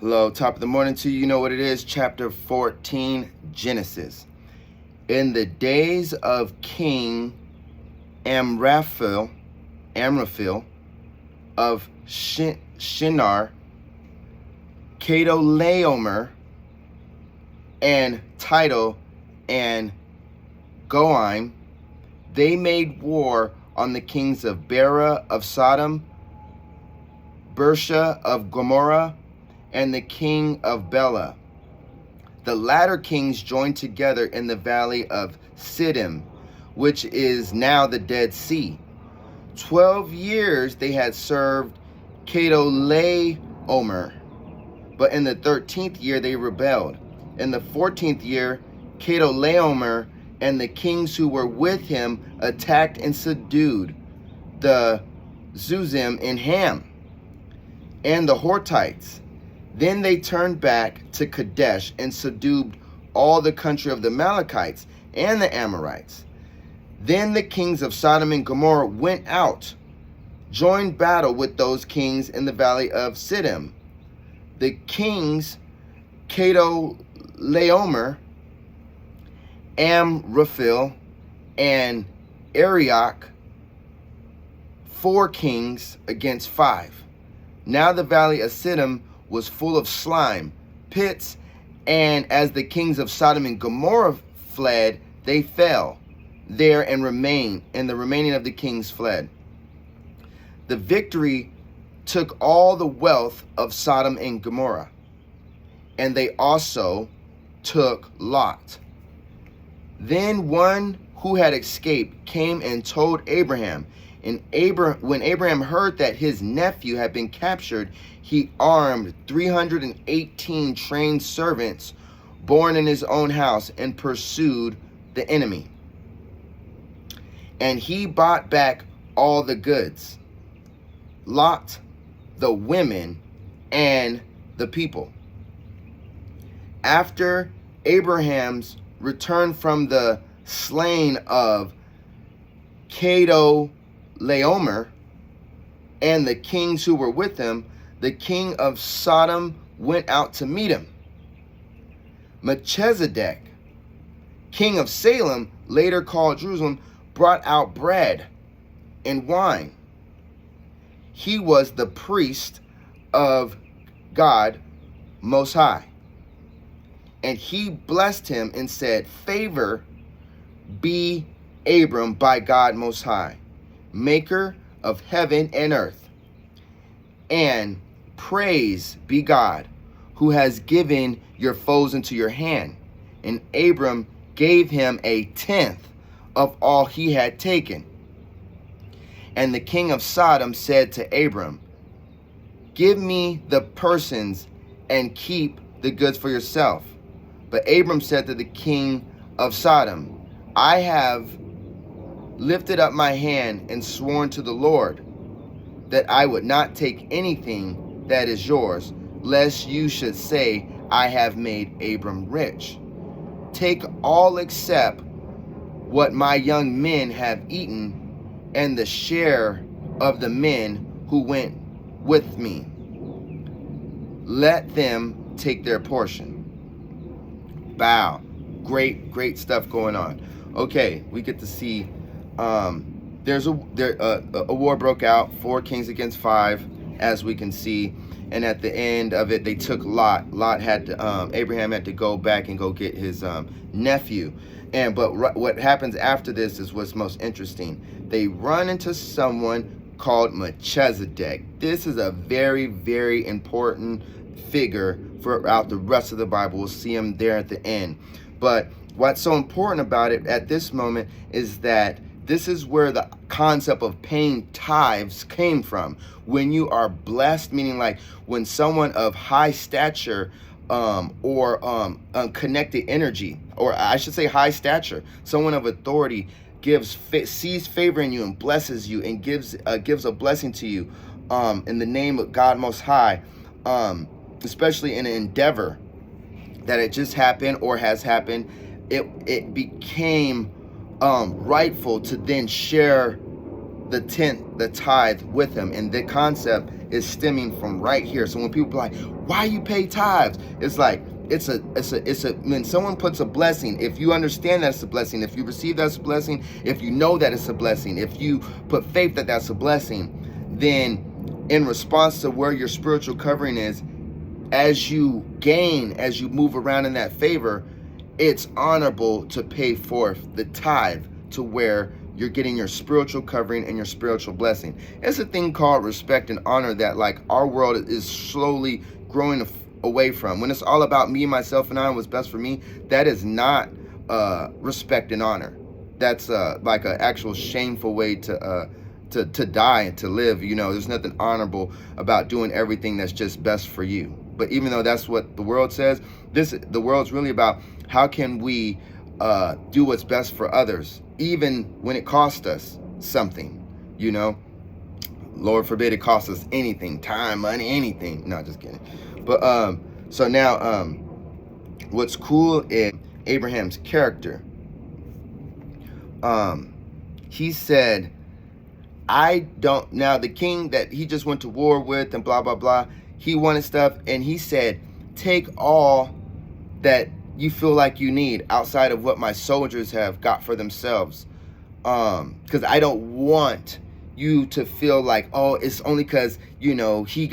Hello, top of the morning to you. You know what it is. Chapter 14, Genesis. In the days of King Amraphel of Shinar, Chedorlaomer, and Tidal and Goim, they made war on the kings of Bera of Sodom, Bersha of Gomorrah, and the king of Bela. The latter kings joined together in the valley of Siddim, which is now the Dead Sea. 12 years they had served Chedorlaomer, but in the 13th year they rebelled. In the 14th year, Chedorlaomer and the kings who were with him attacked and subdued the Zuzim in Ham and the Hortites. Then they turned back to Kadesh and subdued all the country of the Amalekites and the Amorites. Then the kings of Sodom and Gomorrah went out, joined battle with those kings in the valley of Siddim. The kings Chedorlaomer, Amraphel, and Arioch, 4 kings against 5. Now the valley of Siddim was full of slime, pits, and as the kings of Sodom and Gomorrah fled, they fell there and remained, and the remaining of the kings fled. The victory took all the wealth of Sodom and Gomorrah, and they also took Lot. Then one who had escaped came and told Abraham, and when Abraham heard that his nephew had been captured, he armed 318 trained servants born in his own house and pursued the enemy. And he bought back all the goods, Lot, the women, and the people. After Abraham's return from the slaying of Chedorlaomer and the kings who were with him, the king of Sodom went out to meet him. Melchizedek, king of Salem, later called Jerusalem, brought out bread and wine. He was the priest of God Most High. And he blessed him and said, "Favor be Abram by God Most High, maker of heaven and earth. And praise be God, who has given your foes into your hand." And Abram gave him 1/10 of all he had taken. And the king of Sodom said to Abram, "Give me the persons and keep the goods for yourself." But Abram said to the king of Sodom, "I have lifted up my hand and sworn to the Lord that I would not take anything that is yours, lest you should say, I have made Abram rich. Take all except what my young men have eaten, and the share of the men who went with me. Let them take their portion." Wow. Great stuff going on. Okay, we get to see a war broke out, 4 kings against 5, as we can see. And at the end of it, they took Lot. Lot had to, Abraham had to go back and go get his nephew. But what happens after this is what's most interesting. They run into someone called Melchizedek. This is a very, very important figure throughout the rest of the Bible. We'll see him there at the end. But what's so important about it at this moment is that this is where the concept of paying tithes came from. When you are blessed, meaning like when someone of high stature or connected energy, or I should say high stature, someone of authority sees favor in you and blesses you and gives a blessing to you in the name of God Most High, especially in an endeavor that it just happened or has happened, it became rightful to then share the tithe with him. And the concept is stemming from right here. So when people are like, Why you pay tithes? It's like, it's a when someone puts a blessing, if you understand that it's a blessing, if you receive that as a blessing, if you know that it's a blessing, if you put faith that that's a blessing, then in response to where your spiritual covering is, as you gain, as you move around in that favor, it's honorable to pay forth the tithe to where you're getting your spiritual covering and your spiritual blessing. It's a thing called respect and honor that like our world is slowly growing away from. When it's all about me, myself, and I, and what's best for me, that is not respect and honor. That's like an actual shameful way to die and to live. You know, there's nothing honorable about doing everything that's just best for you. But even though that's what the world says, the world's really about how can we do what's best for others, even when it costs us something, you know. Lord forbid it costs us anything, time, money, anything. No, just kidding. But so now what's cool is Abraham's character. He said, I don't, now the king that he just went to war with and blah, blah, blah, he wanted stuff, and he said, take all that you feel like you need outside of what my soldiers have got for themselves. Because I don't want you to feel like, oh, it's only because, you know, he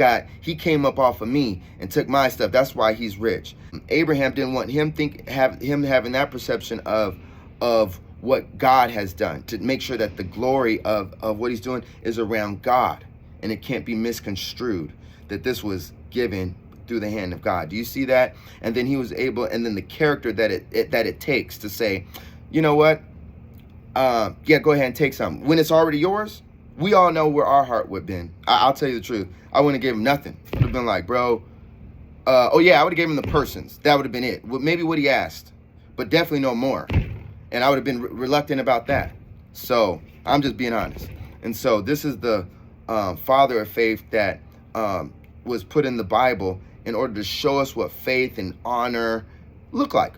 came up off of me and took my stuff. That's why he's rich. Abraham didn't want him having that perception of what God has done, to make sure that the glory of what he's doing is around God, and it can't be misconstrued that this was given through the hand of God. Do you see that? And then he was able, and then the character that it takes to say, you know what? Yeah, go ahead and take some. When it's already yours, we all know where our heart would have been. I'll tell you the truth. I wouldn't have given him nothing. It would have been like, bro, oh yeah, I would have given him the persons. That would have been it. Maybe what he asked, but definitely no more. And I would have been reluctant about that. So I'm just being honest. And so this is the father of faith that was put in the Bible in order to show us what faith and honor look like.